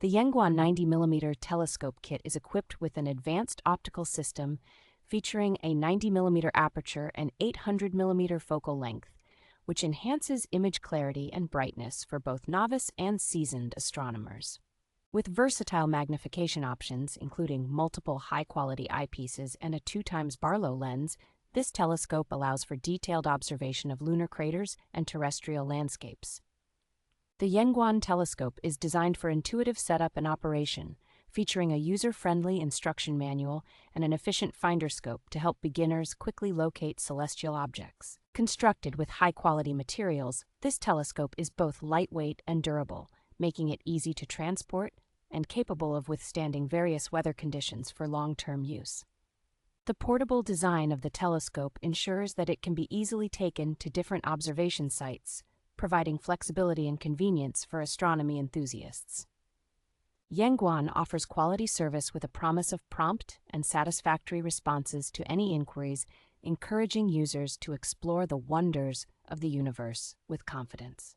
The YENGUAN 90mm telescope kit is equipped with an advanced optical system featuring a 90mm aperture and 800mm focal length, which enhances image clarity and brightness for both novice and seasoned astronomers. With versatile magnification options, including multiple high-quality eyepieces and a 2x Barlow lens, this telescope allows for detailed observation of lunar craters and terrestrial landscapes. The YENGUAN telescope is designed for intuitive setup and operation, featuring a user-friendly instruction manual and an efficient finderscope to help beginners quickly locate celestial objects. Constructed with high-quality materials, this telescope is both lightweight and durable, making it easy to transport and capable of withstanding various weather conditions for long-term use. The portable design of the telescope ensures that it can be easily taken to different observation sites, providing flexibility and convenience for astronomy enthusiasts. YENGUAN offers quality service with a promise of prompt and satisfactory responses to any inquiries, encouraging users to explore the wonders of the universe with confidence.